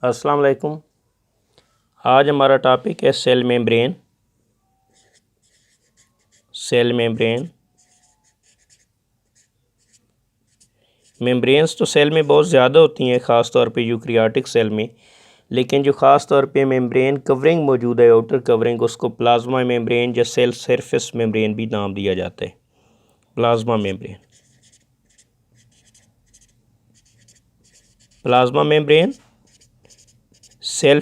अस्सलाम वालेकुम। आज हमारा टॉपिक है सेल मेम्ब्रेन। मेम्ब्रेन्स तो सेल में बहुत ज़्यादा होती हैं, ख़ास तौर पे यूकैरियोटिक सेल में। लेकिन जो ख़ास तौर पे मेम्ब्रेन कवरिंग मौजूद है, आउटर कवरिंग, उसको प्लाज्मा मेम्ब्रेन या सेल सरफेस मेम्ब्रेन भी नाम दिया जाता है। Plasma membrane, cell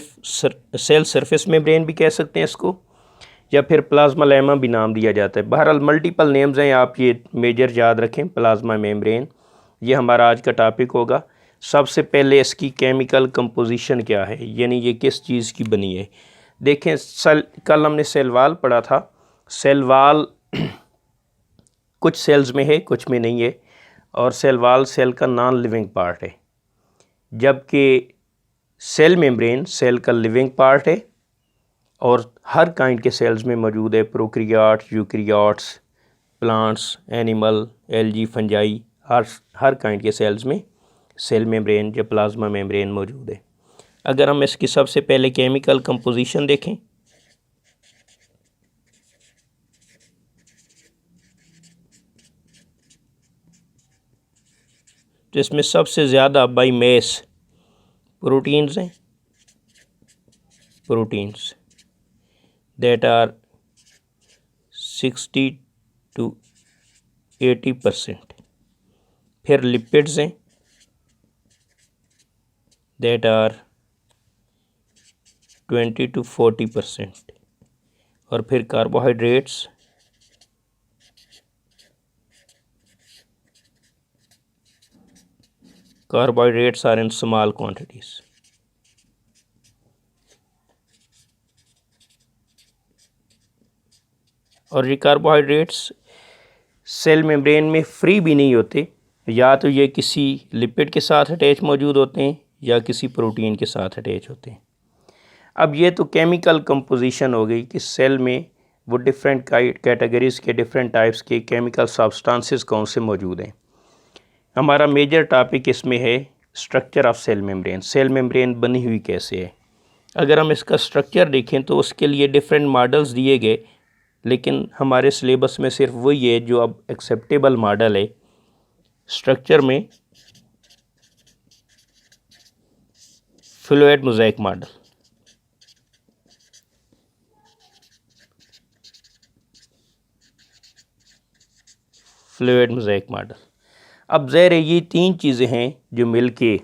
surface membrane भी कह सकते हैं इसको, या फिर प्लाज्मा लेमा भी नाम दिया जाता है। बहरहाल मल्टीपल नेम्स हैं, आप ये मेजर याद रखें। प्लाज्मा मेम्ब्रेन ये हमारा आज का टॉपिक होगा। सबसे पहले इसकी केमिकल कंपोजिशन क्या है, यानी ये किस चीज़ की बनी है। देखें, कल हमने सेल वाल पढ़ा था। सेल वाल कुछ सेल्स में है, कुछ में नहीं है, और सेल वाल सेल का नॉन लिविंग पार्ट है, जबकि सेल मेम्ब्रेन सेल का लिविंग पार्ट है और हर काइंड के सेल्स में मौजूद है। Prokaryote, eukaryotes, plants, animal, algae, fungi, हर काइंड के सेल्स में सेल मेम्ब्रेन या प्लाज्मा मेम्ब्रेन मौजूद है। अगर हम इसकी सबसे पहले केमिकल कंपोजिशन देखें तो इसमें सबसे ज़्यादा बाई मेस प्रोटीन्स हैं, प्रोटीन्स दैट आर 60 to 80%। फिर लिपिड्स हैं दैट आर 20 to 40%। और फिर carbohydrates are in small quantities. और ये कार्बोहाइड्रेट्स सेल मेम्ब्रेन में फ्री भी नहीं होते, या तो ये किसी लिपिड के साथ अटैच मौजूद होते हैं या किसी प्रोटीन के साथ अटैच होते हैं। अब ये तो केमिकल कंपोजिशन हो गई कि सेल में वो डिफरेंट कैटेगरीज़ के डिफरेंट टाइप्स के केमिकल सब्सटेंसेस कौन से मौजूद हैं। हमारा मेजर टॉपिक इसमें है structure of cell membrane. Cell membrane बनी हुई कैसे है। अगर हम इसका स्ट्रक्चर देखें तो उसके लिए डिफरेंट मॉडल्स दिए गए, लेकिन हमारे सिलेबस में सिर्फ वही है जो अब एक्सेप्टेबल मॉडल है। स्ट्रक्चर में फ्लूइड मोज़ेक मॉडल, अब ज़ाहिर है ये तीन चीज़ें हैं जो मिल के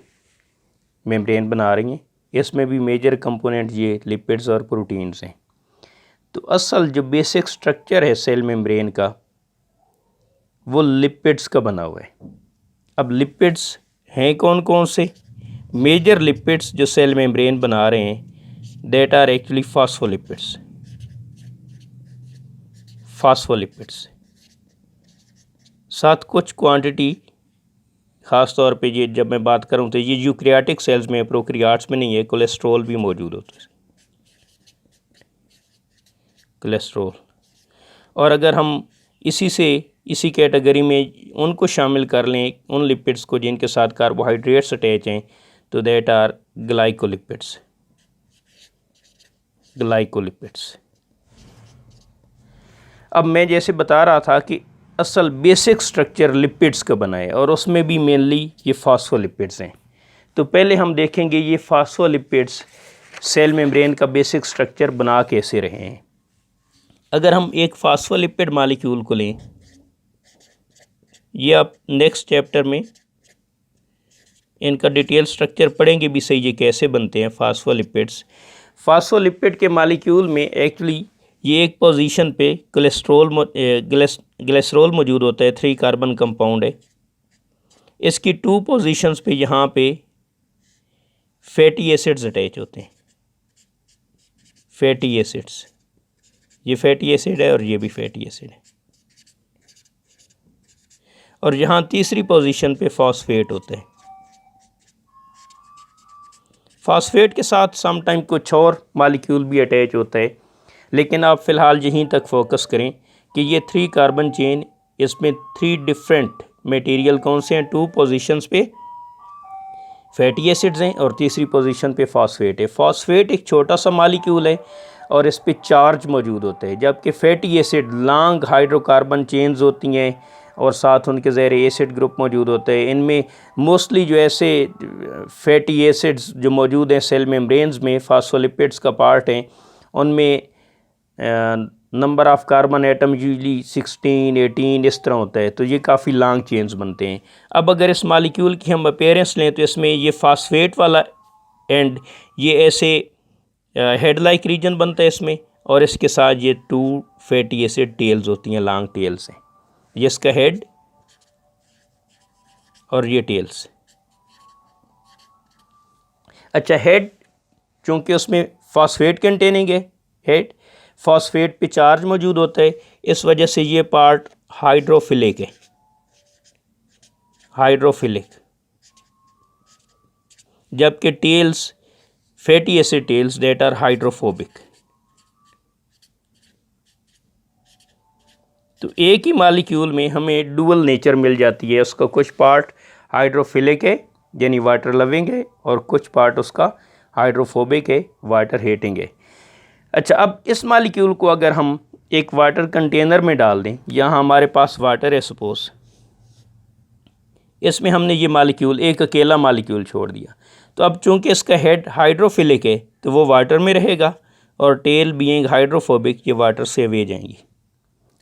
मेम्ब्रेन बना रही हैं। इसमें भी मेजर कंपोनेंट ये लिपिड्स और प्रोटीन्स हैं। तो असल जो बेसिक स्ट्रक्चर है सेल मेम्ब्रेन का वो लिपिड्स का बना हुआ है। अब लिपिड्स हैं कौन कौन से। मेजर लिपिड्स जो सेल मेम्ब्रेन बना रहे हैं दैट आर एक्चुअली फॉस्फोलिपिड्स। साथ कुछ क्वांटिटी, ख़ास तौर पे ये जब मैं बात करूँ तो ये यूकैरियोटिक सेल्स में, प्रोकैरियोट्स में नहीं है, कोलेस्ट्रॉल भी मौजूद होता है, कोलेस्ट्रॉल। और अगर हम इसी कैटेगरी में उनको शामिल कर लें, उन लिपिड्स को जिनके साथ कार्बोहाइड्रेट्स अटैच हैं, तो दैट आर ग्लाइकोलिपिड्स। अब मैं जैसे बता रहा था कि असल बेसिक स्ट्रक्चर लिपिड्स का बना है और उसमें भी मेनली ये फॉस्फोलिपिड्स हैं। तो पहले हम देखेंगे ये फॉस्फोलिपिड्स सेल मेम्ब्रेन का बेसिक स्ट्रक्चर बना कैसे रहे हैं। अगर हम एक फॉस्फोलिपिड मॉलिक्यूल को लें, ये आप नेक्स्ट चैप्टर में इनका डिटेल स्ट्रक्चर पढ़ेंगे भी सही, ये कैसे बनते हैं फॉस्फोलिपिड्स। फॉस्फोलिपिड के मॉलिक्यूल में एक्चुअली ये एक पोजीशन पे ग्लिसरॉल मौजूद होता है, 3 कार्बन कंपाउंड है। इसकी 2 पोजीशंस पे यहाँ पे फैटी एसिड्स अटैच होते हैं, फैटी एसिड्स। ये फैटी एसिड है और ये भी फैटी एसिड है। और यहाँ तीसरी पोजीशन पे फॉस्फेट होते हैं। फॉस्फेट के साथ समटाइम कुछ और मॉलिक्यूल भी अटैच होता है, लेकिन आप फ़िलहाल यहीं तक फोकस करें कि ये 3 कार्बन चेन, इसमें 3 डिफरेंट मटेरियल कौन से हैं। 2 पोजीशंस पे फैटी एसिड्स हैं और तीसरी पोजीशन पे फॉस्फेट है। फॉस्फेट एक छोटा सा मालिक्यूल है और इस पे चार्ज मौजूद होता है, जबकि fatty acid long hydrocarbon chains होती हैं और साथ उनके ज़ेरे एसिड ग्रुप मौजूद होते हैं। इनमें मोस्टली जो ऐसे फैटी एसिड्स जो मौजूद हैं सेल मेम्ब्रेन्स में फास्फोलिपिड्स का पार्ट हैं, उनमें number of carbon atom usually 16, 18 इस तरह होता है, तो ये काफ़ी लॉन्ग चेन्स बनते हैं। अब अगर इस मालिक्यूल की हम अपीयरेंस लें तो इसमें ये फास्फेट वाला एंड ये ऐसे हेड लाइक रीजन बनता है इसमें, और इसके साथ ये 2 फैटी एसिड टेल्स होती हैं, लॉन्ग टेल्स हैं। ये इसका हेड और ये टेल्स। अच्छा, हेड चूँकि उसमें फॉस्फेट कंटेनिंग है, हेड फॉस्फेट पे चार्ज मौजूद होता है, इस वजह से ये पार्ट हाइड्रोफिलिक है, हाइड्रोफिलिक, जबकि tails fatty acid tails that are hydrophobic. तो एक ही मालिक्यूल में हमें डुअल नेचर मिल जाती है, उसका कुछ पार्ट हाइड्रोफिलिक है यानी वाटर लविंग है और कुछ पार्ट उसका हाइड्रोफोबिक है, वाटर हेटिंग है। अच्छा, अब इस मालिक्यूल को अगर हम एक वाटर कंटेनर में डाल दें, यहाँ हमारे पास वाटर है सपोज, इसमें हमने ये मालिक्यूल एक अकेला मालिक्यूल छोड़ दिया, तो अब चूंकि इसका हेड हाइड्रोफिलिक है तो वो वाटर में रहेगा और टेल बीइंग हाइड्रोफोबिक ये वाटर से अवे जाएंगी।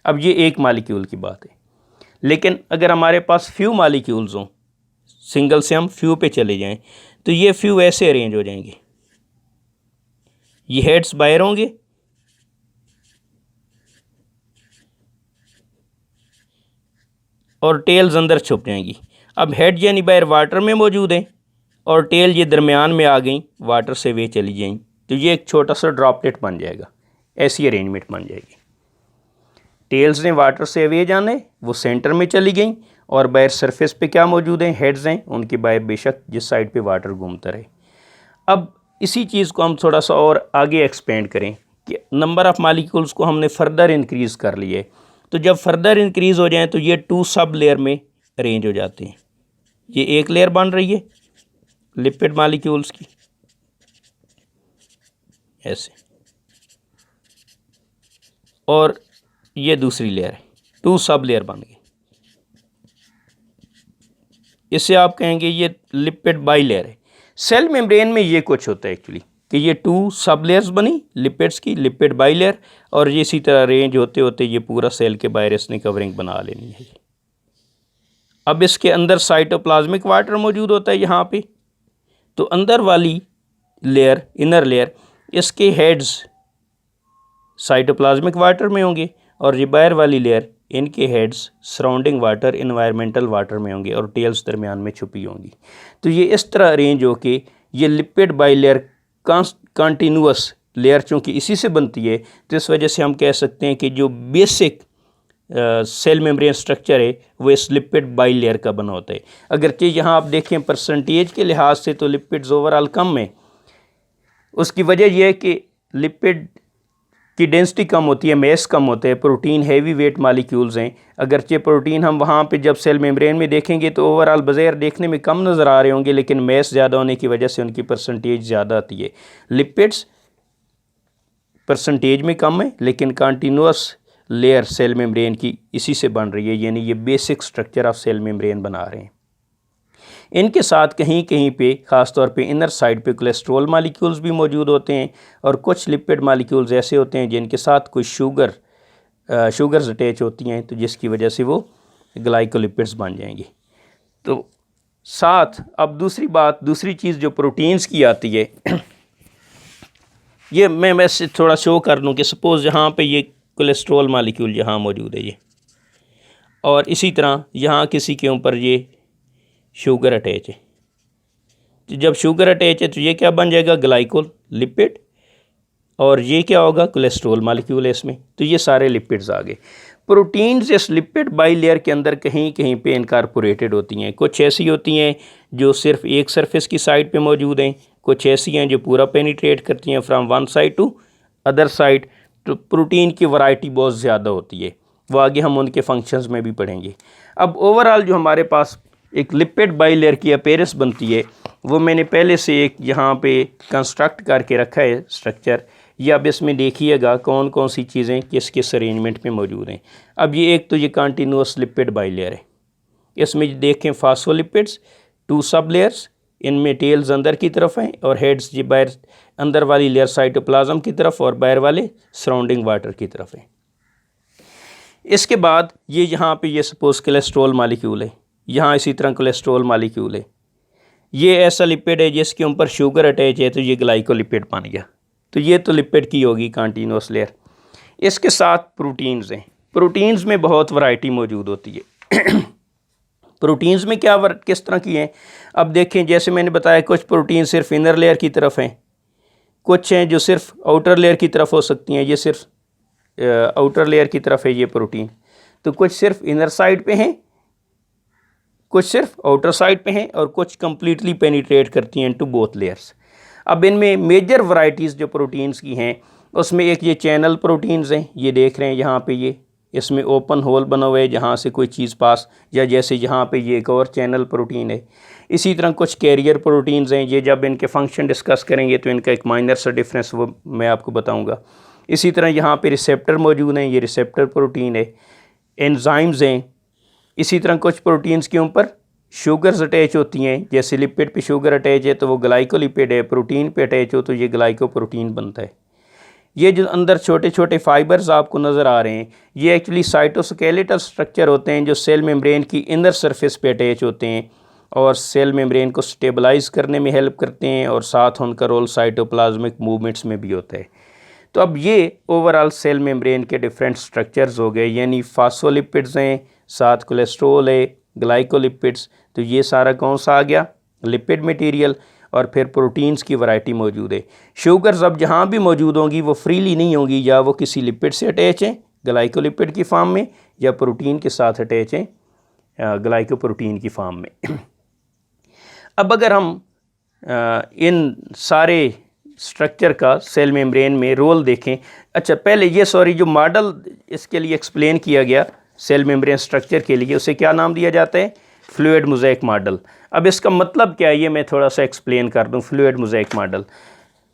अब ये एक मालिक्यूल की बात है, लेकिन अगर हमारे पास फ्यू मालिक्यूल्स हों, सिंगल से हम फ्यू पे चले जाएं, तो ये फ्यू ऐसे अरेंज हो जाएंगे, ये हेड्स बाहर होंगे और टेल्स अंदर छुप जाएंगी। अब हेड यानी बाहर वाटर में मौजूद हैं और टेल ये दरमियान में आ गई, वाटर से वे चली जाएंगी, तो ये एक छोटा सा ड्रॉपलेट बन जाएगा, ऐसी अरेंजमेंट बन जाएगी। टेल्स ने वाटर से अवे जाने, वो सेंटर में चली गई और बाहर सरफेस पे क्या मौजूद हैं, हेड्स हैं, उनकी बाहर बेशक जिस साइड पे वाटर घूमता रहे। अब इसी चीज़ को हम थोड़ा सा और आगे एक्सपेंड करें कि नंबर ऑफ़ मालिक्यूल्स को हमने फर्दर इंक्रीज़ कर लिए, तो जब फर्दर इंक्रीज़ हो जाएं तो ये 2 सब लेयर में अरेंज हो जाते हैं। ये एक लेयर बन रही है लिपिड मालिक्यूल्स की ऐसे, और ये दूसरी लेयर है, 2 सब लेयर बन गई। इससे आप कहेंगे ये लिपिड बाई लेयर है। सेल मेम्ब्रेन में ये कुछ होता है एक्चुअली कि ये 2 सब लेयर्स बनी लिपिड्स की, लिपिड बाई लेयर, और ये इसी तरह अरेंज होते होते ये पूरा सेल के बाहर इसने कवरिंग बना लेनी है। अब इसके अंदर साइटोप्लाज्मिक वाटर मौजूद होता है यहाँ पे, तो अंदर वाली लेयर, इनर लेयर, इसके हेड्स साइटोप्लाज्मिक वाटर में होंगे और ये बाहर वाली लेयर, इनके heads surrounding water, environmental water में होंगे और टेल्स दरमियान में छुपी होंगी। तो ये इस तरह अरेंज होके ये lipid by layer continuous layer चूँकि इसी से बनती है, तो इस वजह से हम कह सकते हैं कि जो बेसिक सेल मेम्ब्रेन स्ट्रक्चर है वो इस लिपिड बाई लेयर का बना होता है। अगरचे यहाँ आप देखें परसेंटेज के लिहाज से तो लिपिड्स ओवरऑल कम है, उसकी वजह यह है कि लिपिड की डेंसिटी कम होती है, मैस कम होता है, प्रोटीन हैवी वेट मालिक्यूल्स हैं। अगरचे प्रोटीन हम वहाँ पे जब सेल मेम्ब्रेन में देखेंगे तो ओवरऑल बज़ैर देखने में कम नज़र आ रहे होंगे, लेकिन मैस ज़्यादा होने की वजह से उनकी परसेंटेज ज़्यादा आती है। लिपिड्स परसेंटेज में कम है, लेकिन कंटिन्यूअस लेयर सेल मेम्ब्रेन की इसी से बन रही है, यानी ये basic structure of cell membrane बना रहे हैं। इनके साथ कहीं कहीं पे ख़ास तौर पे इनर साइड पे कोलेस्ट्रॉल मालिक्यूल्स भी मौजूद होते हैं और कुछ लिपिड मालिक्यूल्स ऐसे होते हैं जिनके साथ कुछ शुगर्स अटैच होती हैं, तो जिसकी वजह से वो ग्लाइकोलिपिड्स बन जाएंगे। तो साथ अब दूसरी चीज़ जो प्रोटीन्स की आती है, ये मैं वैसे थोड़ा शो कर दूँ कि सपोज़ यहाँ पे ये कोलेस्ट्रॉल मालिक्यूल यहाँ मौजूद है ये, और इसी तरह यहाँ किसी के ऊपर ये शुगर अटैच है, तो जब शुगर अटैच है तो ये क्या बन जाएगा, ग्लाइकोल लिपिड, और ये क्या होगा, कोलेस्ट्रॉल मालिक्यूल है इसमें, तो ये सारे लिपिड्स आ गए। प्रोटीन्स इस लिपिड बाई लेयर के अंदर कहीं कहीं पे इनकारपोरेटेड होती हैं। कुछ ऐसी होती हैं जो सिर्फ एक सरफेस की साइड पे मौजूद हैं, कुछ ऐसी हैं जो पूरा पेनिट्रेट करती हैं from one side to other side. तो प्रोटीन की वैरायटी बहुत ज़्यादा होती है, वो आगे हम उनके फंक्शंस में भी पढ़ेंगे। अब ओवरऑल जो हमारे पास एक लिपिड बाई लेयर की अपीयरेंस बनती है, वो मैंने पहले से एक यहाँ पे कंस्ट्रक्ट करके रखा है स्ट्रक्चर। ये अब इसमें देखिएगा कौन कौन सी चीज़ें किस किस अरेंजमेंट में मौजूद हैं। अब ये एक तो ये कंटिन्यूस लिपिड बाइलेयर है, इसमें देखें फास्फोलिपिड्स 2 सब लेयर्स, इनमें टेल्स अंदर की तरफ हैं और हेड्स जो बाहर अंदर वाली लेयर साइटोप्लाज्म की तरफ और बाहर वाले सराउंडिंग वाटर की तरफ हैं। इसके बाद ये यहाँ पे ये सपोज कोलेस्ट्रॉल मालिक्यूल है, यहाँ इसी तरह कोलेस्ट्रॉल मालिक्यूल है। ये ऐसा लिपिड है जिसके ऊपर शुगर अटैच है तो ये ग्लाइकोलिपिड बन गया। तो ये तो लिपिड की होगी कंटिन्यूस लेयर। इसके साथ प्रोटीन्स हैं। प्रोटीन्स में बहुत वैरायटी मौजूद होती है। प्रोटीन्स में क्या किस तरह की हैं अब देखें। जैसे मैंने बताया कुछ प्रोटीन सिर्फ इनर लेयर की तरफ हैं, कुछ हैं जो सिर्फ आउटर लेयर की तरफ हो सकती हैं। ये सिर्फ आउटर लेयर की तरफ है ये प्रोटीन। तो कुछ सिर्फ इनर साइड पे हैं, कुछ सिर्फ आउटर साइड पे हैं और कुछ कंप्लीटली पेनिट्रेट करती हैं इनटू बोथ लेयर्स। अब इनमें मेजर वैरायटीज़ जो प्रोटीन्स की हैं उसमें एक ये चैनल प्रोटीन्स हैं, ये देख रहे हैं यहाँ पे ये इसमें ओपन होल बना हुआ है जहाँ से कोई चीज़ पास, या जैसे यहाँ पे ये एक और चैनल प्रोटीन है। इसी तरह कुछ कैरियर प्रोटीन्स हैं, ये जब इनके फंक्शन डिस्कस करेंगे तो इनका एक माइनर सा डिफरेंस वो मैं आपको बताऊँगा। इसी तरह यहाँ पे रिसेप्टर मौजूद हैं, ये रिसेप्टर प्रोटीन है। एंजाइम्स हैं। इसी तरह कुछ प्रोटीन्स के ऊपर शुगर्स अटैच होती हैं, जैसे लिपिड पे शुगर अटैच है तो वो ग्लाइकोलिपिड है, प्रोटीन पे अटैच हो तो ये ग्लाइकोप्रोटीन बनता है। ये जो अंदर छोटे छोटे फाइबर्स आपको नज़र आ रहे हैं ये एक्चुअली साइटोस्केलेटल स्ट्रक्चर होते हैं जो सेल मेम्ब्रेन की इनर सरफेस पे अटैच होते हैं और सेल मेम्ब्रेन को स्टेबलाइज करने में हेल्प करते हैं और साथ उनका रोल साइटोप्लाज्मिक मूवमेंट्स में भी होता है। तो अब ये ओवरऑल सेल मेम्ब्रेन के डिफरेंट स्ट्रक्चर्स हो गए, यानी फास्फोलिपिड्स हैं, साथ कोलेस्ट्रॉल है, ग्लाइकोलिपिड्स। तो ये सारा कौन सा आ गया, लिपिड मटेरियल। और फिर प्रोटीन्स की वैरायटी मौजूद है। शुगर्स अब जहाँ भी मौजूद होंगी वो फ्रीली नहीं होंगी, या वो किसी लिपिड से अटैच हैं ग्लाइकोलिपिड की फॉर्म में, या प्रोटीन के साथ अटैच हैं ग्लाइकोप्रोटीन की फॉर्म में। अब अगर हम इन सारे स्ट्रक्चर का सेल मेम्ब्रेन में रोल देखें। अच्छा पहले ये जो मॉडल इसके लिए एक्सप्लेन किया गया सेल मेम्ब्रेन स्ट्रक्चर के लिए, उसे क्या नाम दिया जाता है, फ्लूइड मोज़ेक मॉडल। अब इसका मतलब क्या है ये मैं थोड़ा सा एक्सप्लेन कर दूं। Fluid mosaic model,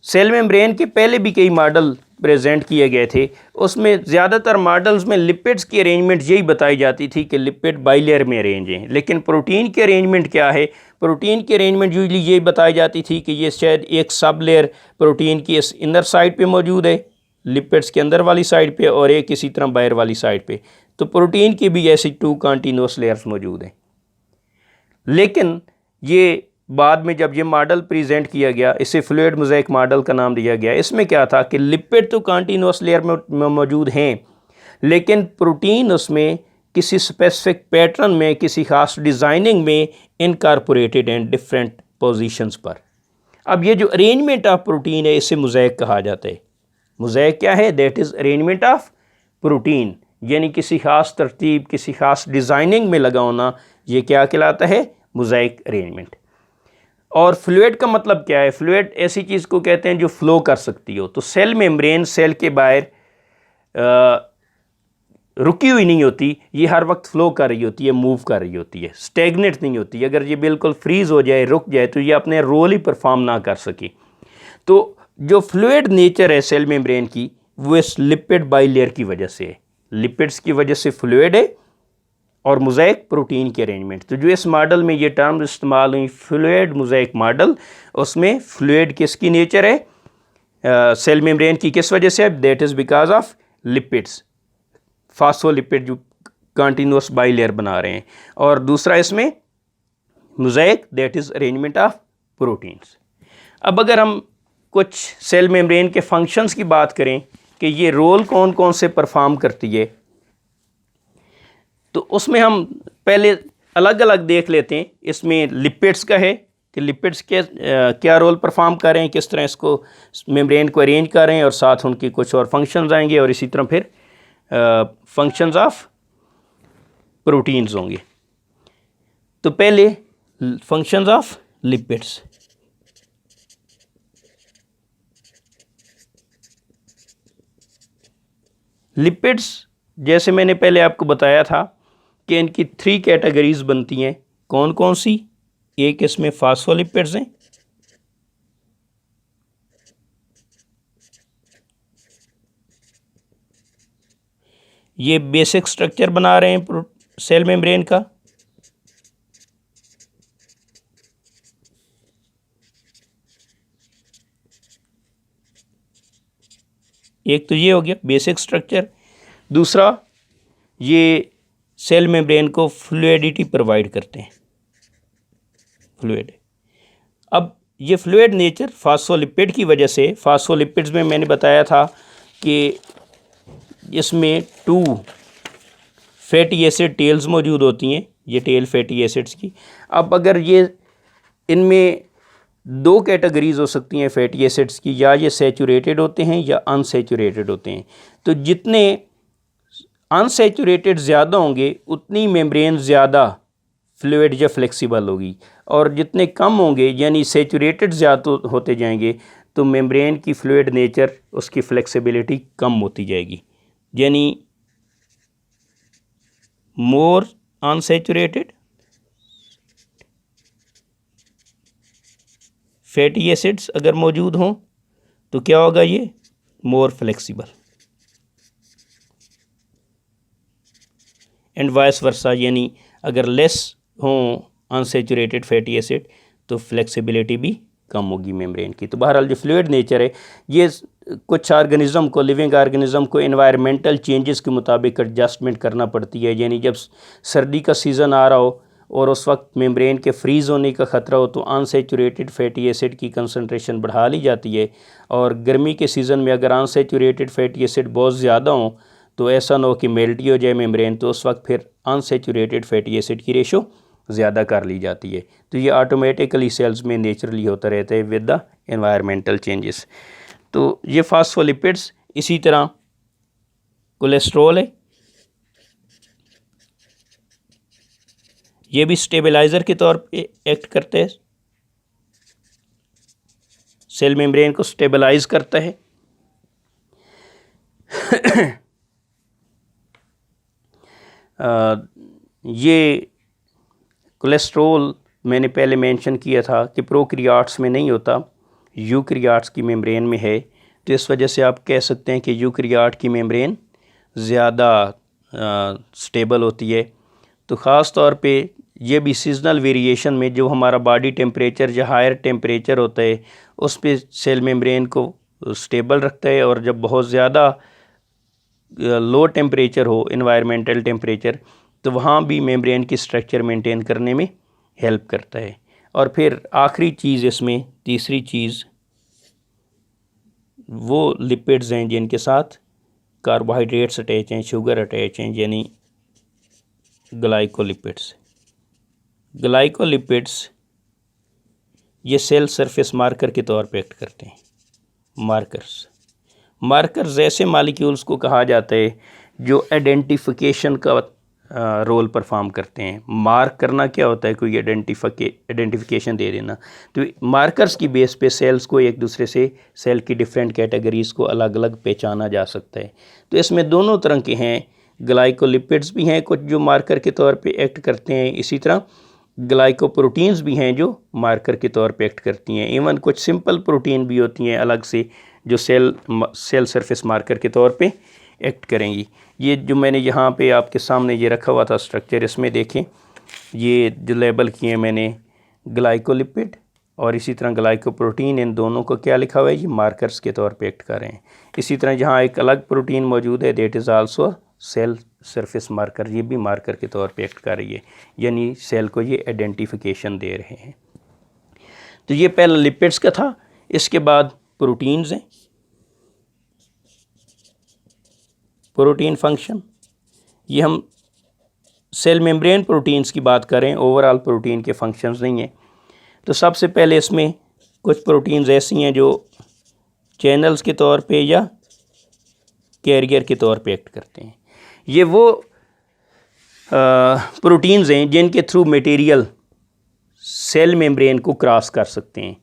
cell membrane के पहले भी कई मॉडल प्रेजेंट किए गए थे, उसमें ज़्यादातर मॉडल्स में लिपिड्स की अरेंजमेंट यही बताई जाती थी कि लिपिड बाइलेयर में अरेंज हैं। लेकिन प्रोटीन की अरेंजमेंट क्या है, प्रोटीन की अरेंजमेंट यूजली यही बताई जाती थी कि ये शायद एक सब लेयर प्रोटीन की इस इनर साइड पे मौजूद है, लिपिड्स के अंदर वाली साइड पे, और एक इसी तरह बाहर वाली साइड पे। तो प्रोटीन की भी ऐसी 2 कंटिन्यूअस लेयर्स मौजूद हैं। लेकिन ये बाद में जब ये मॉडल प्रेजेंट किया गया, इसे फ्लूइड मोज़ेक मॉडल का नाम दिया गया। इसमें क्या था कि लिपिड तो कंटिन्यूअस लेयर में मौजूद हैं, लेकिन प्रोटीन उसमें किसी स्पेसिफिक पैटर्न में, किसी खास डिज़ाइनिंग में इनकॉर्पोरेटेड हैं डिफरेंट पोजीशंस पर। अब ये जो अरेंजमेंट ऑफ प्रोटीन है इसे मोज़ेक कहा जाता है। मोज़ेक क्या है, that is arrangement of protein, यानी किसी खास तरतीब, किसी खास डिज़ाइनिंग में लगा होना, ये क्या कहलाता है, मोज़ेक अरेंजमेंट। और फ्लूइड का मतलब क्या है, फ्लूइड ऐसी चीज़ को कहते हैं जो फ्लो कर सकती हो। तो सेल मेम्ब्रेन सेल के बाहर रुकी हुई नहीं होती, ये हर वक्त फ्लो कर रही होती है, मूव कर रही होती है, स्टेगनेट नहीं होती। अगर ये बिल्कुल फ्रीज हो जाए, रुक जाए, तो ये अपने रोल ही परफॉर्म ना कर सके। तो जो फ्लूइड नेचर है सेल मेम्ब्रेन की वो इस लिपिड बाइलेयर की वजह से है। लिपिड्स की वजह से फ्लूइड है और मोज़ेक प्रोटीन के अरेंजमेंट। तो जो इस मॉडल में ये टर्म इस्तेमाल हुई फ्लूइड मोज़ेक मॉडल, उसमें फ्लूइड किसकी नेचर है, सेल मेम्ब्रेन की किस वजह से, that is because of lipids, phospholipid जो कंटिन्यूअस बाइलेयर बना रहे हैं। और दूसरा इसमें mosaic, that is arrangement of proteins. अब अगर हम कुछ सेल मेम्ब्रेन के फंक्शंस की बात करें कि ये रोल कौन कौन से परफॉर्म करती है, तो उसमें हम पहले अलग अलग देख लेते हैं। इसमें लिपिड्स का है कि लिपिड्स के क्या रोल परफॉर्म कर रहे हैं, किस तरह इसको मेम्ब्रेन को अरेंज कर रहे हैं, और साथ उनकी कुछ और फंक्शंस आएंगे, और इसी तरह फिर फंक्शंस ऑफ प्रोटीन्स होंगे। तो पहले फंक्शंस ऑफ लिपिड्स। लिपिड्स जैसे मैंने पहले आपको बताया था कि इनकी 3 कैटेगरीज बनती हैं। कौन कौन सी, एक इसमें फास्फोलिपिड्स हैं, ये बेसिक स्ट्रक्चर बना रहे हैं सेल मेम्ब्रेन का। एक तो ये हो गया बेसिक स्ट्रक्चर। दूसरा, ये सेल मेम्ब्रेन को फ्लूइडिटी प्रोवाइड करते हैं, फ्लूइड। अब ये फ्लूइड नेचर फास्फोलिपिड की वजह से, फास्फोलिपिड्स में मैंने बताया था कि इसमें 2 फैटी एसिड टेल्स मौजूद होती हैं, ये टेल फैटी एसिड्स की। अब अगर ये इनमें 2 कैटेगरीज हो सकती हैं फैटी एसिड्स की, या ये सैचुरेटेड होते हैं या अनसैचुरेटेड होते हैं। तो जितने अनसैचुरेटेड ज़्यादा होंगे उतनी मेम्ब्रेन ज़्यादा फ्लूइड या फ्लेक्सिबल होगी, और जितने कम होंगे यानी सैचुरेटेड ज़्यादा होते जाएंगे तो मेम्ब्रेन की फ्लूइड नेचर, उसकी फ्लेक्सिबिलिटी कम होती जाएगी। यानी मोर अनसैचुरेटेड फैटी एसिड्स अगर मौजूद हों तो क्या होगा, ये more flexible, and vice versa. यानी अगर लेस हों अनसैचुरेटेड फैटी एसिड तो फ्लेक्सिबिलिटी भी कम होगी मेम्ब्रेन की। तो बहरहाल जो फ्लूइड नेचर है, ये कुछ ऑर्गेनिज़म को, लिविंग ऑर्गेनिज़म को एनवायरमेंटल चेंजेस के मुताबिक एडजस्टमेंट करना पड़ती है। यानी जब सर्दी का सीज़न आ रहा हो और उस वक्त मेम्ब्रेन के फ्रीज़ होने का ख़तरा हो तो अनसैचुरेटेड फैटी एसिड की कंसनट्रेशन बढ़ा ली जाती है, और गर्मी के सीज़न में अगर अनसैचुरेटेड फैटी एसिड बहुत ज़्यादा हो तो ऐसा ना हो कि मेल्ट ही हो जाए मेम्ब्रेन, तो उस वक्त फिर अनसैचुरेटेड फैटी एसिड की रेशो ज़्यादा कर ली जाती है। तो ये ऑटोमेटिकली सेल्स में नेचुरली होता रहता है विद द एनवायरमेंटल चेंजेस। तो ये फास्फोलिपिड्स, इसी तरह कोलेस्ट्रॉल है, ये भी स्टेबलाइज़र के तौर पे एक्ट करते हैं, सेल मेम्ब्रेन को स्टेबलाइज करता है। ये कोलेस्ट्रोल मैंने पहले मेंशन किया था कि प्रोकैरियोट्स में नहीं होता, यूकैरियोट्स की मेम्ब्रेन में है। तो इस वजह से आप कह सकते हैं कि यूकैरियोट की मेम्ब्रेन ज़्यादा स्टेबल होती है। तो ख़ास तौर पे ये भी सीजनल वेरिएशन में जो हमारा बॉडी टेम्परेचर या हायर टेम्परेचर होता है उस पे सेल मेम्ब्रेन को स्टेबल रखता है, और जब बहुत ज़्यादा लो टेम्परेचर हो, इन्वायरमेंटल टेम्परेचर, तो वहाँ भी मेम्ब्रेन की स्ट्रक्चर मेंटेन करने में हेल्प करता है। और फिर आखिरी चीज़ इसमें, तीसरी चीज़, वो लिपिड्स हैं जिनके साथ कार्बोहाइड्रेट्स अटैच हैं, शुगर अटैच हैं, यानी ग्लाइकोलिपिड्स। ग्लाइकोलिपिड्स ये सेल सरफेस मार्कर के तौर पे एक्ट करते हैं। मार्कर्स ऐसे मालिक्यूल्स को कहा जाता है जो आइडेंटिफिकेशन का रोल परफॉर्म करते हैं। मार्क करना क्या होता है, कोई आइडेंटिफिकेशन दे देना। तो मार्कर्स की बेस पे सेल्स को एक दूसरे से, सेल की डिफरेंट कैटेगरीज़ को अलग अलग पहचाना जा सकता है। तो इसमें दोनों तरह के हैं, ग्लाइकोलिपिड्स भी हैं कुछ जो मार्कर के तौर पे एक्ट करते हैं, इसी तरह ग्लाइकोप्रोटीन्स भी हैं जो मार्कर के तौर पे एक्ट करती हैं। इवन कुछ सिंपल प्रोटीन भी होती हैं अलग से जो सेल सरफेस मार्कर के तौर पे एक्ट करेंगी। ये जो मैंने यहाँ पे आपके सामने ये रखा हुआ था स्ट्रक्चर, इसमें देखें ये जो लेबल किए मैंने, ग्लाइकोलिपिड और इसी तरह ग्लाइकोप्रोटीन, इन दोनों को क्या लिखा हुआ है, ये मार्कर्स के तौर पे एक्ट कर रहे हैं। इसी तरह जहाँ एक अलग प्रोटीन मौजूद है, that is also cell surface marker, ये भी मार्कर के तौर पे एक्ट कर रही है, यानी सेल को ये आइडेंटिफिकेशन दे रहे हैं। तो ये पहला लिपिड्स का था। इसके बाद प्रोटीन्स हैं, प्रोटीन फंक्शन। ये हम सेल मेम्ब्रेन प्रोटीन्स की बात करें, ओवरऑल प्रोटीन के फंक्शंस नहीं हैं। तो सबसे पहले इसमें कुछ प्रोटीन्स ऐसी हैं जो चैनल्स के तौर पे या कैरियर के तौर पे एक्ट करते हैं। ये वो प्रोटीन्स हैं जिनके थ्रू मटेरियल सेल मेम्ब्रेन को क्रॉस कर सकते हैं।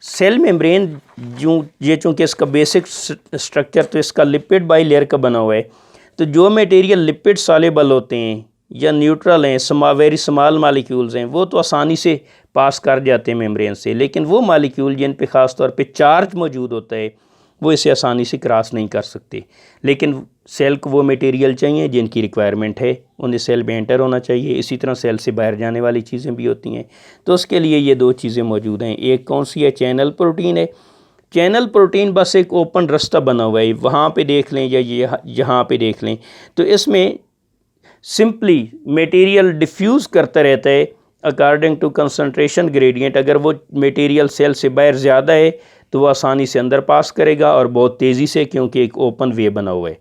सेल मेम्ब्रेन चूँकि इसका बेसिक स्ट्रक्चर तो इसका लिपिड बाई लेयर का बना हुआ है, तो जो मटेरियल लिपिड सॉल्युबल होते हैं या न्यूट्रल हैं, वेरी स्मॉल मालिक्यूल्स हैं, वो तो आसानी से पास कर जाते हैं मेम्ब्रेन से। लेकिन वो मालिक्यूल जिन पे ख़ास तौर पे चार्ज मौजूद होता है वो इसे आसानी से क्रॉस नहीं कर सकते। लेकिन सेल को वो मटेरियल चाहिए जिनकी रिक्वायरमेंट है, उन्हें सेल में एंटर होना चाहिए। इसी तरह सेल से बाहर जाने वाली चीज़ें भी होती हैं, तो उसके लिए ये दो चीज़ें मौजूद हैं। एक कौन सी है? चैनल प्रोटीन है। चैनल प्रोटीन बस एक ओपन रास्ता बना हुआ है, वहाँ पे देख लें या ये यहाँ पे देख लें, तो इसमें सिंपली मटेरियल डिफ्यूज़ करता रहता है अकॉर्डिंग टू कंसंट्रेशन ग्रेडियंट। अगर वो मटेरियल सेल से बाहर ज़्यादा है तो वो आसानी से अंदर पास करेगा और बहुत तेज़ी से, क्योंकि एक ओपन वे बना हुआ है।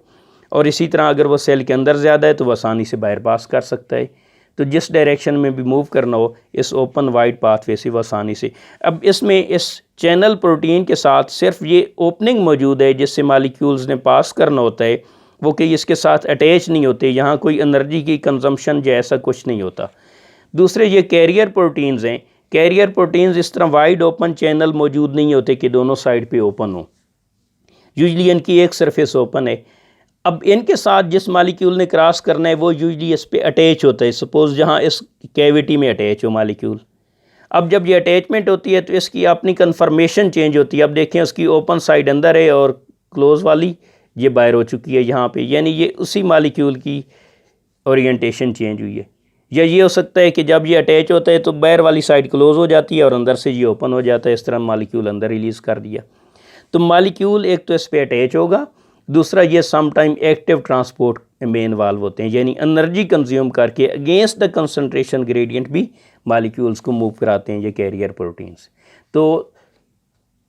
और इसी तरह अगर वो सेल के अंदर ज़्यादा है तो वो आसानी से बाहर पास कर सकता है। तो जिस डायरेक्शन में भी मूव करना हो इस ओपन वाइड पाथवे से वो आसानी से। अब इसमें इस चैनल प्रोटीन के साथ सिर्फ ये ओपनिंग मौजूद है जिससे मालिक्यूल्स ने पास करना होता है, वो कि इसके साथ अटैच नहीं होते। यहाँ कोई एनर्जी की कंजम्पशन जैसा कुछ नहीं होता। दूसरे ये कैरियर प्रोटीन्स हैं। कैरियर प्रोटीन्स इस तरह वाइड ओपन चैनल मौजूद नहीं होते कि दोनों साइड पे ओपन हो, यूजली इनकी एक सरफेस ओपन है। अब इनके साथ जिस मालिक्यूल ने क्रॉस करना है वो यूजली इस पे अटैच होता है। सपोज़ जहाँ इस कैविटी में अटैच हो मालिक्यूल, अब जब ये अटैचमेंट होती है तो इसकी अपनी कन्फर्मेशन चेंज होती है। अब देखें उसकी ओपन साइड अंदर है और क्लोज वाली ये बाहर हो चुकी है यहाँ पे, यानी ये उसी मालिक्यूल की ओरिएंटेशन चेंज हुई है। या ये हो सकता है कि जब ये अटैच होता है तो बाहर वाली साइड क्लोज हो जाती है और अंदर से ये ओपन हो जाता है। इस तरह मालिक्यूल अंदर रिलीज़ कर दिया। तो मालिक्यूल एक तो इस पर अटैच होगा, दूसरा ये समटाइम एक्टिव ट्रांसपोर्ट में इन्वॉल्व होते हैं, यानी एनर्जी कंज्यूम करके अगेंस्ट द कंसंट्रेशन ग्रेडियंट भी मालिक्यूल्स को मूव कराते हैं ये कैरियर प्रोटीन्स। तो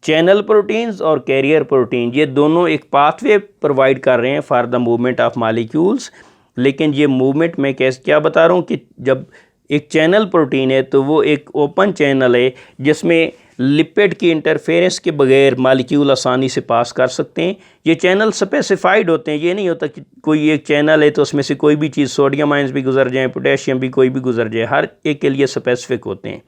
चैनल प्रोटीन्स और कैरियर प्रोटीन ये दोनों एक पाथवे प्रोवाइड कर रहे हैं for the movement of molecules. लेकिन ये मूवमेंट में क्या बता रहा हूँ कि जब एक चैनल प्रोटीन है तो वो एक ओपन चैनल है जिसमें लिपिड की इंटरफेरेंस के बगैर मालिक्यूल आसानी से पास कर सकते हैं। ये चैनल स्पेसिफाइड होते हैं, ये नहीं होता कि कोई एक चैनल है तो उसमें से कोई भी चीज़, सोडियम आयंस भी गुजर जाएँ, पोटेशियम भी कोई भी गुजर जाए, हर एक के लिए स्पेसिफिक होते हैं।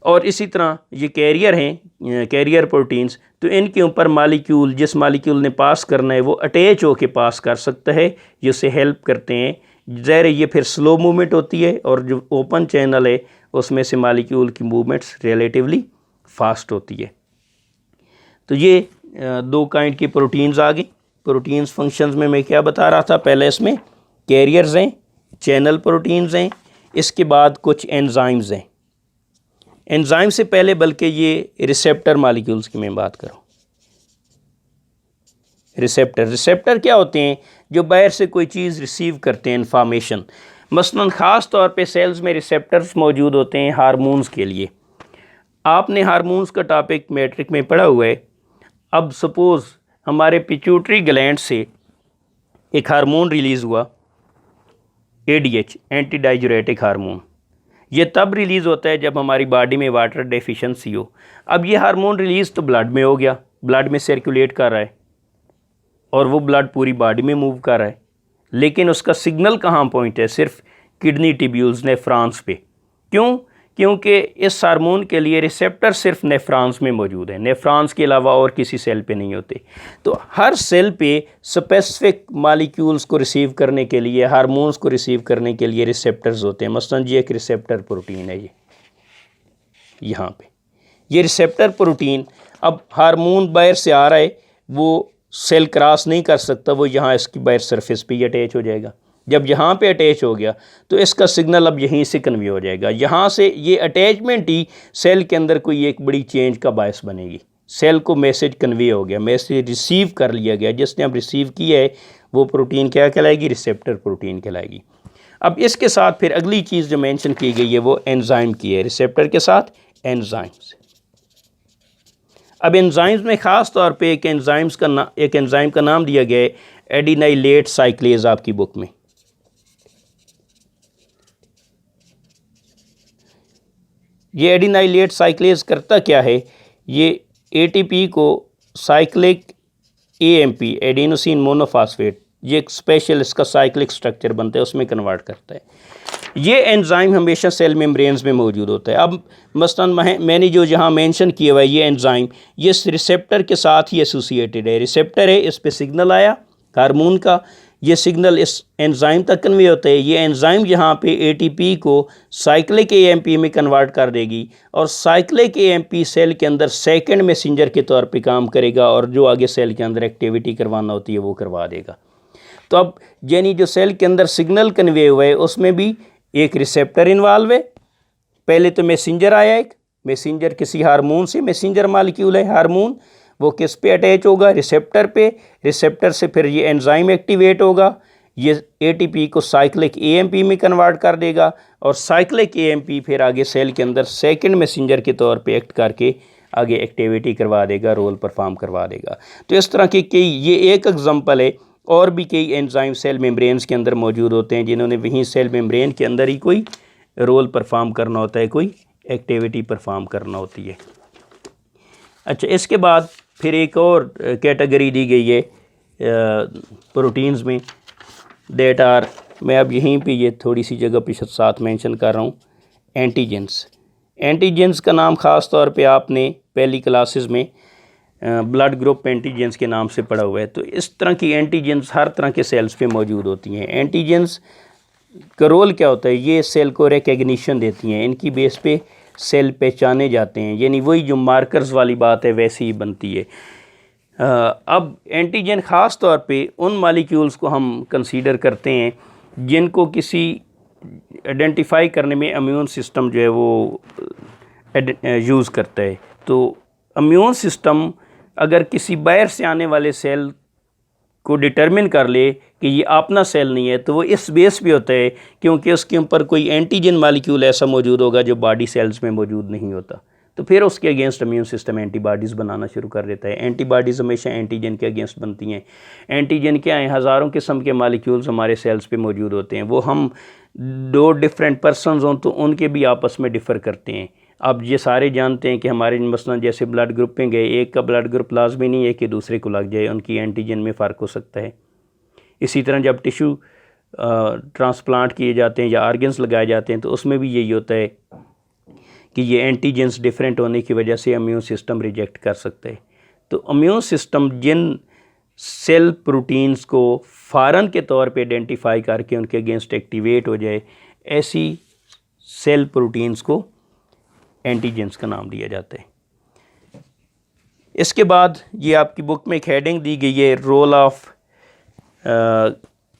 और इसी तरह ये कैरियर हैं, कैरियर प्रोटीन्स, तो इनके ऊपर मालिक्यूल, जिस मालिक्यूल ने पास करना है वो अटैच होके पास कर सकता है, ये उससे हेल्प करते हैं। ज़ाहिर ये फिर स्लो मूवमेंट होती है और जो ओपन चैनल है उसमें से मालिक्यूल की मूवमेंट्स रिलेटिवली फास्ट होती है। तो ये दो काइंड की प्रोटीन्स आ गई। प्रोटीन्स फंक्शंस में मैं क्या बता रहा था, पहले इसमें कैरियर्स हैं, चैनल प्रोटीन्स हैं, इसके बाद कुछ एंजाइम्स हैं। एंजाइम से पहले बल्कि ये रिसेप्टर मालिक्यूल्स की मैं बात करूँ। रिसेप्टर क्या होते हैं? जो बाहर से कोई चीज़ रिसीव करते हैं, इंफॉर्मेशन। मसलन ख़ास तौर पे सेल्स में रिसेप्टर्स मौजूद होते हैं हार्मोन्स के लिए। आपने हार्मोन्स का टॉपिक मैट्रिक में पढ़ा हुआ है। अब सपोज़ हमारे पिट्यूटरी ग्लैंड से एक हार्मोन रिलीज़ हुआ, ADH, एंटी डाययूरेटिक हार्मोन। ये तब रिलीज़ होता है जब हमारी बॉडी में वाटर डेफिशिएंसी हो। अब ये हार्मोन रिलीज़ तो ब्लड में हो गया, ब्लड में सर्कुलेट कर रहा है और वो ब्लड पूरी बॉडी में मूव कर रहा है, लेकिन उसका सिग्नल कहाँ पॉइंट है? सिर्फ किडनी ट्यूब्यूल्स, नेफ्रॉन्स पे। क्यों? क्योंकि इस हार्मोन के लिए रिसेप्टर सिर्फ नेफ्रॉन्स में मौजूद है, नेफ्रॉन्स के अलावा और किसी सेल पे नहीं होते। तो हर सेल पे स्पेसिफिक मालिक्यूल्स को रिसीव करने के लिए, हार्मोन्स को रिसीव करने के लिए रिसेप्टर्स होते हैं। मसलन जी एक रिसेप्टर प्रोटीन है, ये यहाँ पे ये रिसेप्टर प्रोटीन। अब हार्मोन बाहर से आ रहा है, वो सेल क्रॉस नहीं कर सकता, वो यहाँ इसकी बाहर सरफेस पे ही अटैच हो जाएगा। जब यहाँ पे अटैच हो गया तो इसका सिग्नल अब यहीं से कन्वे हो जाएगा। यहाँ से ये अटैचमेंट ही सेल के अंदर कोई एक बड़ी चेंज का बायस बनेगी। सेल को मैसेज कन्वे हो गया, मैसेज रिसीव कर लिया गया। जिसने अब रिसीव किया है वो प्रोटीन क्या कहलाएगी? रिसेप्टर प्रोटीन कहलाएगी। अब इसके साथ फिर अगली चीज़ जो मेंशन की गई है वो एंजाइम की है। रिसेप्टर के साथ एंजाइम्स। अब एंजाइम्स में ख़ास तौर पे एक एंजाइम का नाम दिया गया है एडिनाइलेट साइक्लेज आपकी बुक में। ये एडिनाइलेट साइक्लेज करता क्या है? ये ATP को साइक्लिक AMP, एडेनोसिन मोनोफॉस्फेट, ये एक स्पेशल इसका साइक्लिक स्ट्रक्चर बनता है, उसमें कन्वर्ट करता है। ये एंजाइम हमेशा सेल मेम्ब्रेन्स में मौजूद होता है। अब मसलन मैंने जो जहाँ मेंशन किया हुआ है ये एंजाइम, ये रिसेप्टर के साथ ही एसोसिएटेड है। रिसेप्टर है, इस पे सिग्नल आया हार्मोन का, ये सिग्नल इस एंजाइम तक कन्वे होता है। ये एंजाइम यहाँ पे ATP को साइक्लिक AMP में कन्वर्ट कर देगी और साइक्लिक AMP सेल के अंदर सेकंड मैसेंजर के तौर पे काम करेगा और जो आगे सेल के अंदर एक्टिविटी करवाना होती है वो करवा देगा। तो अब यानी जो सेल के अंदर सिग्नल कन्वे हुआ है उसमें भी एक रिसेप्टर इन्वॉल्व है। पहले तो मैसेंजर आया, एक मैसेंजर किसी हार्मोन से, मैसेंजर मालिक्यूल है हार्मोन, वो किस पे अटैच होगा, रिसेप्टर पे। रिसेप्टर से फिर ये एंजाइम एक्टिवेट होगा, ये एटीपी को साइक्लिक एएमपी में कन्वर्ट कर देगा और साइक्लिक एएमपी फिर आगे सेल के अंदर सेकंड मैसेंजर के तौर पे एक्ट करके आगे एक्टिविटी करवा देगा, रोल परफॉर्म करवा देगा। तो इस तरह की कई, ये एक एग्जांपल है, और भी कई एंजाइम सेल मेम्ब्रेन्स के अंदर मौजूद होते हैं जिन्होंने वहीं सेल मेम्ब्रेन के अंदर ही कोई रोल परफॉर्म करना होता है, कोई एक्टिविटी परफॉर्म करना होती है। अच्छा, इसके बाद फिर एक और कैटेगरी दी गई है प्रोटीन्स में, डेट आर, मैं अब यहीं पे ये थोड़ी सी जगह पे साथ मेंशन कर रहा हूँ, एंटीजेंस। एंटीजेंस का नाम ख़ास तौर पे आपने पहली क्लासेस में ब्लड ग्रुप एंटीजेंस के नाम से पढ़ा हुआ है। तो इस तरह की एंटीजेंस हर तरह के सेल्स पे मौजूद होती हैं। एंटीजेंस का रोल क्या होता है, ये सेल को रिकग्निशन देती हैं, इनकी बेस पे सेल पहचाने जाते हैं, यानी वही जो मार्कर्स वाली बात है वैसी ही बनती है। अब एंटीजन ख़ास तौर पे उन मालिक्यूल्स को हम कंसीडर करते हैं जिनको किसी आइडेंटिफाई करने में इम्यून सिस्टम जो है वो यूज़ करता है। तो इम्यून सिस्टम अगर किसी बाहर से आने वाले सेल को डिटरमिन कर ले कि ये अपना सेल नहीं है, तो वो इस बेस पे होता है क्योंकि उसके ऊपर कोई एंटीजन मालिक्यूल ऐसा मौजूद होगा जो बॉडी सेल्स में मौजूद नहीं होता। तो फिर उसके अगेंस्ट इम्यून सिस्टम एंटीबॉडीज़ बनाना शुरू कर देता है। एंटीबॉडीज़ हमेशा एंटीजन के अगेंस्ट बनती हैं। एंटीजन क्या है, हज़ारों किस्म के मालिक्यूल्स हमारे सेल्स पे मौजूद होते हैं। वो हम दो डिफरेंट पर्सनस हों तो उनके भी आपस में डिफ़र करते हैं। अब ये सारे जानते हैं कि हमारे मसलन जैसे ब्लड ग्रुपिंग है, एक का ब्लड ग्रुप लाजमी नहीं है कि दूसरे को लग जाए, उनकी एंटीजन में फ़र्क हो सकता है। इसी तरह जब टिश्यू ट्रांसप्लांट किए जाते हैं या आर्गन्स लगाए जाते हैं तो उसमें भी यही होता है कि ये एंटीजेंस डिफरेंट होने की वजह से इम्यून सिस्टम रिजेक्ट कर सकता है। तो इम्यून सिस्टम जिन सेल प्रोटीन्स को फ़ौरन के तौर पे आइडेंटिफाई करके उनके अगेंस्ट एक्टिवेट हो जाए, ऐसी सेल प्रोटीन्स को एंटीजेंस का नाम दिया जाता है। इसके बाद ये आपकी बुक में एक हेडिंग दी गई है, role of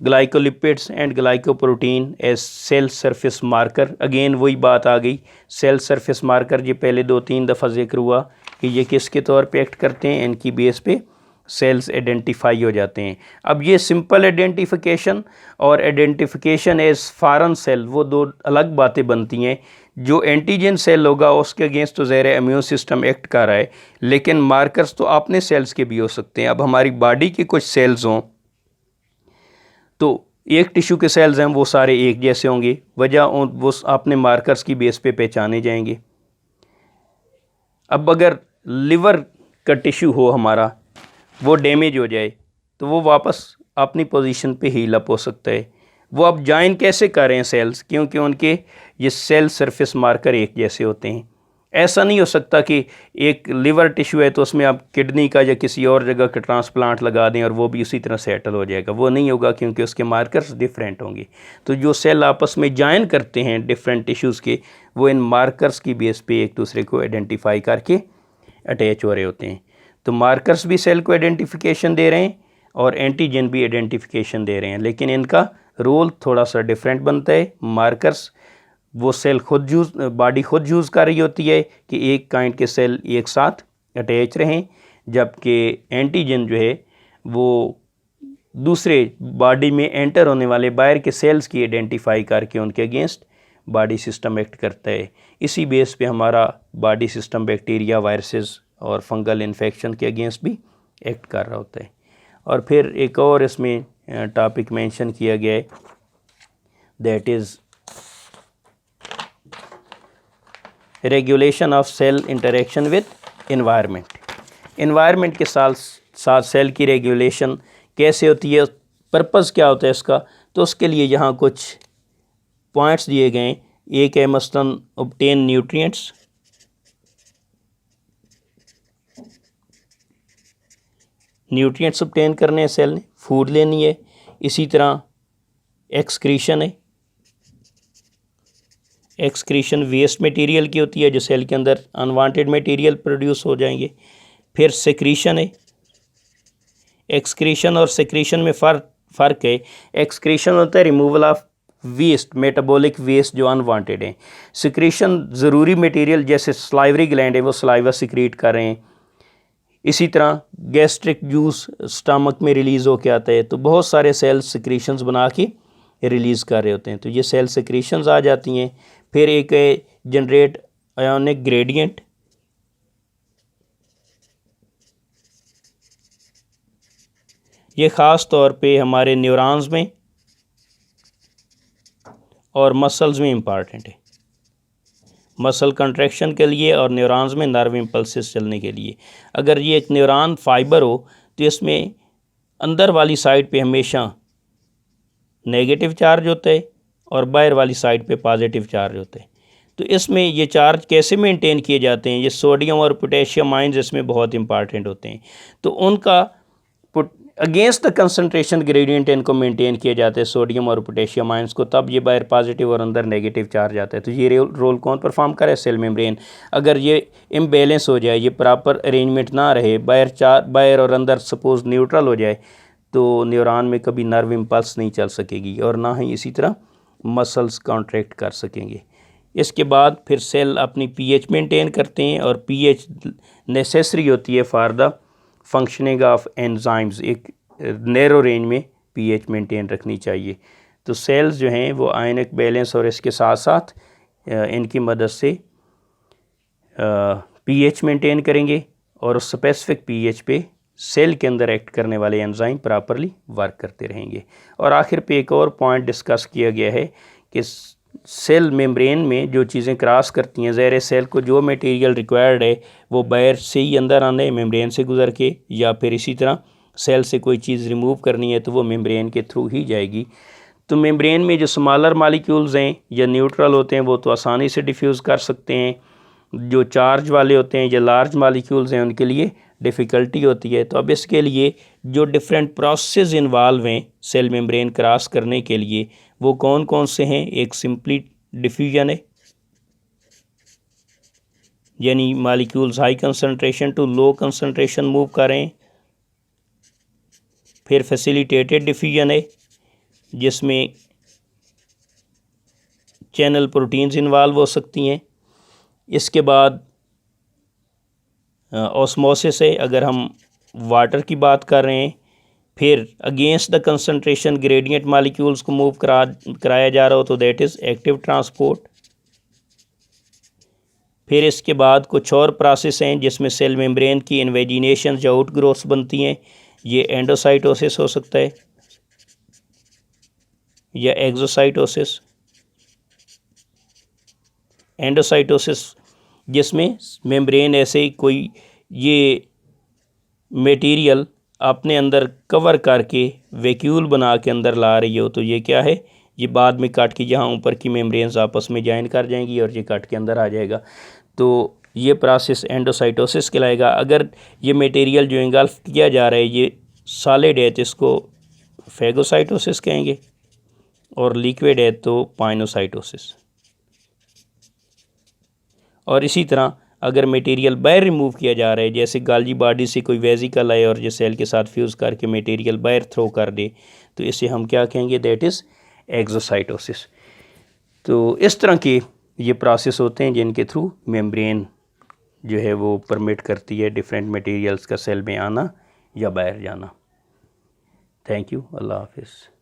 glycolipids and glycoprotein as cell surface marker. Again वही बात आ गई, सेल सरफेस मार्कर ये पहले 2-3 दफ़ा जिक्र हुआ कि ये किसके तौर पे एक्ट करते हैं, इनकी बेस पे सेल्स आइडेंटिफाई हो जाते हैं। अब ये सिंपल आइडेंटिफिकेशन और आइडेंटिफिकेशन एज फॉरेन सेल, वो दो अलग बातें बनती हैं। जो एंटीजन सेल होगा उसके अगेंस्ट तो ज़ाहिर है इम्यून सिस्टम एक्ट कर रहा है, लेकिन मार्कर्स तो अपने सेल्स के भी हो सकते हैं। अब हमारी बॉडी के कुछ सेल्स हों तो एक टिश्यू के सेल्स हैं वो सारे एक जैसे होंगे, वजह वो अपने मार्कर्स की बेस पे पहचाने जाएंगे। अब अगर लिवर का टिश्यू हो हमारा, वो डैमेज हो जाए तो वो वापस अपनी पोजीशन पे हील अप हो सकता है। वो अब जॉइन कैसे कर रहे हैं सेल्स, क्योंकि उनके ये सेल सरफेस मार्कर एक जैसे होते हैं। ऐसा नहीं हो सकता कि एक लिवर टिश्यू है तो उसमें आप किडनी का या किसी और जगह का ट्रांसप्लांट लगा दें और वो भी उसी तरह सेटल हो जाएगा, वो नहीं होगा क्योंकि उसके मार्कर्स डिफरेंट होंगे। तो जो सेल आपस में जॉइन करते हैं डिफरेंट टिश्यूज़ के, वो इन मार्कर्स की बेस पे एक दूसरे को आइडेंटिफाई करके अटैच हो रहे होते हैं। तो मार्कर्स भी सेल को आइडेंटिफिकेशन दे रहे हैं और एंटीजन भी आइडेंटिफिकेशन दे रहे हैं, लेकिन इनका रोल थोड़ा सा डिफरेंट बनता है। मार्कर्स वो सेल खुद बॉडी खुद यूज़ कर रही होती है कि एक काइंड के सेल एक साथ अटैच रहें, जबकि एंटीजन जो है वो दूसरे बॉडी में एंटर होने वाले बाहर के सेल्स की आइडेंटिफाई करके उनके अगेंस्ट बॉडी सिस्टम एक्ट करता है। इसी बेस पे हमारा बॉडी सिस्टम बैक्टीरिया, वायरसेस और फंगल इन्फेक्शन के अगेंस्ट भी एक्ट कर रहा होता है। और फिर एक और इसमें टॉपिक मेंशन किया गया है, that is regulation of cell interaction with environment. Environment के साथ सेल की रेगुलेशन कैसे होती है, पर्पज़ क्या होता है इसका, तो उसके लिए यहाँ कुछ पॉइंट्स दिए गए हैं। एक है मसलन ऑब्टेन न्यूट्रिएंट्स, न्यूट्रिएंट्स ऑब्टेन करने हैं सेल ने, फूड लेनी है। इसी तरह एक्सक्रीशन है, एक्सक्रीशन वेस्ट मटेरियल की होती है जो सेल के अंदर अनवांटेड मटेरियल प्रोड्यूस हो जाएंगे। फिर सेक्रीशन है, एक्सक्रीशन और सेक्रीशन में फ़र्क है। एक्सक्रीशन होता है removal of waste, metabolic waste जो अनवांटेड है। सिक्रीशन ज़रूरी मटेरियल जैसे सलाइवरी ग्लैंड है वो सलाइवा सिक्रीट कर रहे हैं। इसी तरह गैस्ट्रिक जूस स्टमक में रिलीज़ होकर आता है, तो बहुत सारे सेल सिक्रीशंस बना के रिलीज़ कर रहे होते हैं, तो ये सेल सिक्रीशंस आ जाती हैं। फिर एक जनरेट आयोनिक ग्रेडियंट, ये ख़ास तौर पे हमारे न्यूरॉन्स में और मसल्स में इम्पॉर्टेंट है, मसल कंट्रैक्शन के लिए और न्यूरॉन्स में नर्व इम्पल्सेस चलने के लिए। अगर ये एक न्यूरॉन फाइबर हो तो इसमें अंदर वाली साइड पे हमेशा नेगेटिव चार्ज होता है और बाहर वाली साइड पे पॉजिटिव चार्ज होता है। तो इसमें ये चार्ज कैसे मेंटेन किए जाते हैं, ये सोडियम और पोटेशियम आयंस इसमें बहुत इंपॉर्टेंट होते हैं, तो उनका अगेंस्ट द कंसंट्रेशन ग्रेडियंट इनको मेंटेन किए जाते हैं सोडियम और पोटेशियम आयंस को, तब ये बाहर पॉजिटिव और अंदर नेगेटिव चार्ज आता है। तो ये रोल कौन परफॉर्म करे, सेल मेम्ब्रेन। अगर ये इम्बैलेंस हो जाए, ये प्रॉपर अरेंजमेंट ना रहे, बाहर और अंदर सपोज न्यूट्रल हो जाए, तो न्यूरॉन में कभी नर्व इम्पल्स नहीं चल सकेगी और ना ही इसी तरह मसल्स कॉन्ट्रैक्ट कर सकेंगे। इसके बाद फिर सेल अपनी पीएच मेंटेन करते हैं और पीएच नेसेसरी होती है for the functioning of enzymes. एक नैरो रेंज में पीएच मेंटेन रखनी चाहिए। तो सेल्स जो हैं वो आयनिक बैलेंस और इसके साथ साथ इनकी मदद से पीएच मेंटेन करेंगे और स्पेसिफिक पीएच पे सेल के अंदर एक्ट करने वाले एंजाइम प्रॉपरली वर्क करते रहेंगे। और आखिर पे एक और पॉइंट डिस्कस किया गया है कि सेल मेम्ब्रेन में जो चीज़ें क्रॉस करती हैं, ज़ाहिर सेल को जो मटेरियल रिक्वायर्ड है वो बाहर से ही अंदर आना है मेम्ब्रेन से गुजर के, या फिर इसी तरह सेल से कोई चीज़ रिमूव करनी है तो वो मेम्ब्रेन के थ्रू ही जाएगी। तो मेम्ब्रेन में जो स्मॉलर मॉलिक्यूल्स हैं या न्यूट्रल होते हैं वो तो आसानी से डिफ्यूज़ कर सकते हैं, जो चार्ज वाले होते हैं या लार्ज मॉलिक्यूल्स हैं उनके लिए डिफ़िकल्टी होती है। तो अब इसके लिए जो डिफरेंट प्रोसेस इन्वॉल्व हैं सेल मेम्ब्रेन क्रॉस करने के लिए, वो कौन कौन से हैं। एक सिंपली डिफ्यूजन है, यानी molecules high concentration to low concentration move कर रहे हैं। फिर फैसिलिटेटेड डिफ्यूजन है जिसमें चैनल प्रोटीन्स इन्वॉल्व हो सकती हैं। इसके बाद ऑस्मोसिस है अगर हम वाटर की बात कर रहे हैं। फिर against the concentration gradient molecules को मूव कराया जा रहा हो तो दैट इज़ एक्टिव ट्रांसपोर्ट। फिर इसके बाद कुछ और प्रोसेस हैं जिसमें सेल मेम्ब्रेन की इन्वेजिनेशन या आउट ग्रोथ्स बनती हैं। ये एंडोसाइटोसिस हो सकता है या एक्सोसाइटोसिस। एंडोसाइटोसिस जिसमें मेम्ब्रेन ऐसे ही कोई ये मटेरियल अपने अंदर कवर करके वैक्यूल बना के अंदर ला रही हो, तो ये क्या है, ये बाद में काट के यहाँ ऊपर की मेम्ब्रेन्स आपस में ज्वाइन कर जाएंगी और ये काट के अंदर आ जाएगा। तो ये प्रोसेस एंडोसाइटोसिस कहलाएगा। अगर ये मटेरियल जो इंगल्फ किया जा रहा है ये सॉलिड है तो इसको फैगोसाइटोसिस कहेंगे, और लिक्विड है तो पाइनोसाइटोसिस। और इसी तरह अगर मटेरियल बाहर रिमूव किया जा रहा है, जैसे गाल्जी बॉडी से कोई वेजिकल आए और जो सेल के साथ फ्यूज़ करके मटेरियल बाहर थ्रो कर दे, तो इसे हम क्या कहेंगे, दैट इज़ एक्सोसाइटोसिस। तो इस तरह के ये प्रोसेस होते हैं जिनके थ्रू मेम्ब्रेन जो है वो परमिट करती है डिफरेंट मटेरियल्स का सेल में आना या बाहर जाना। थैंक यू, अल्लाह हाफिज़।